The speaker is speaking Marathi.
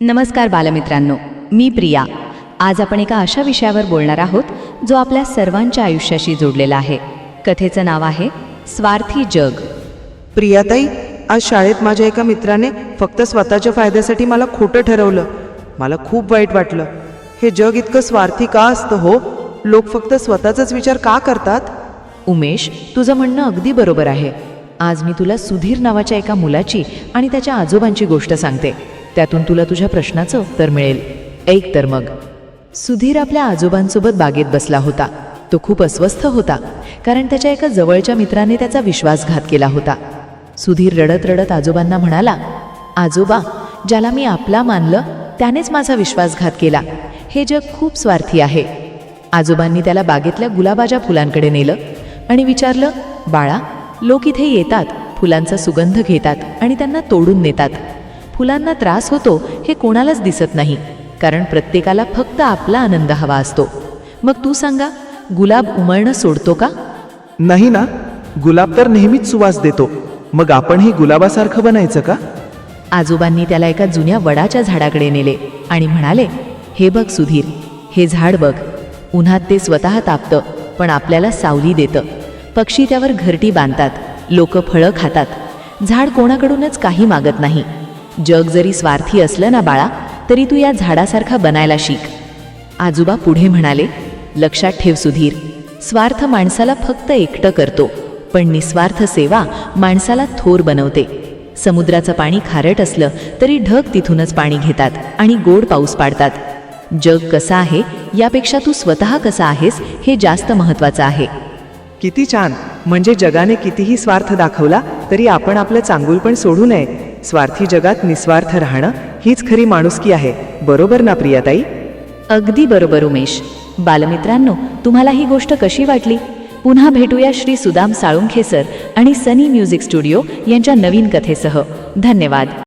नमस्कार बालमित्रांनो, मी प्रिया. आज आपण एका अशा विषयावर बोलणार आहोत जो आपल्या सर्वांच्या आयुष्याशी जोडलेला आहे. कथेचं नाव आहे स्वार्थी जग. प्रियाताई, आज शाळेत माझ्या एका मित्राने फक्त स्वतःच्या फायद्यासाठी मला खोटं ठरवलं. मला खूप वाईट वाटलं. हे जग इतकं स्वार्थी का असतं हो? लोक फक्त स्वतःचाच विचार का करतात? उमेश, तुझं म्हणणं अगदी बरोबर आहे. आज मी तुला सुधीर नावाच्या एका मुलाची आणि त्याच्या आजोबांची गोष्ट सांगते. त्यातून तुला तुझ्या प्रश्नाचं उत्तर मिळेल. ऐक तर मग. सुधीर आपल्या आजोबांसोबत बागेत बसला होता. तो खूप अस्वस्थ होता, कारण त्याच्या एका जवळच्या मित्राने त्याचा विश्वासघात केला होता. सुधीर रडत रडत आजोबांना म्हणाला, आजोबा, ज्याला मी आपला मानलं त्यानेच माझा विश्वासघात केला. हे जग खूप स्वार्थी आहे. आजोबांनी त्याला बागेतल्या गुलाबाच्या फुलांकडे नेलं आणि विचारलं, बाळा, लोक इथे येतात, फुलांचा सुगंध घेतात आणि त्यांना तोडून नेतात. फुलांना त्रास होतो हे कोणालाच दिसत नाही, कारण प्रत्येकाला फक्त आपला आनंद हवा असतो. मग तू सांगा, गुलाब उमळणं सोडतो का? नाही ना. गुलाब तर नेहमीच सुवास देतो. मग आपणही गुलाबासारखं बनायचं का? आजोबांनी त्याला एका जुन्या वडाच्या झाडाकडे नेले आणि म्हणाले, हे बघ सुधीर, हे झाड बघ. उन्हात ते स्वतः तापतं, पण आपल्याला सावली देतं. पक्षी त्यावर घरटी बांधतात, लोक फळं खातात. झाड कोणाकडूनच काही मागत नाही. जग जरी स्वार्थी असलं ना बाळा, तरी तू या झाडासारखा बनायला शिक. आजोबा पुढे म्हणाले, लक्षात ठेव सुधीर, स्वार्थ माणसाला फक्त एकटं करतो, पण निस्वार्थ सेवा माणसाला थोर बनवते. समुद्राचं पाणी खारट असलं तरी ढग तिथूनच पाणी घेतात आणि गोड पाऊस पाडतात. जग कसं आहे यापेक्षा तू स्वतः कसा आहेस हे जास्त महत्त्वाचं आहे. किती छान. म्हणजे जगाने कितीही स्वार्थ दाखवला तरी आपण आपलं चांगुलपण सोडू नये. स्वार्थी जगात निस्वार्थ राहणं हीच खरी माणुसकी आहे. बरोबर ना प्रियाताई? अगदी बरोबर उमेश. बालमित्रांनो, तुम्हाला ही गोष्ट कशी वाटली? पुन्हा भेटूया श्री सुदाम साळुंखे सर आणि सनी म्युझिक स्टुडिओ यांच्या नवीन कथेसह. धन्यवाद.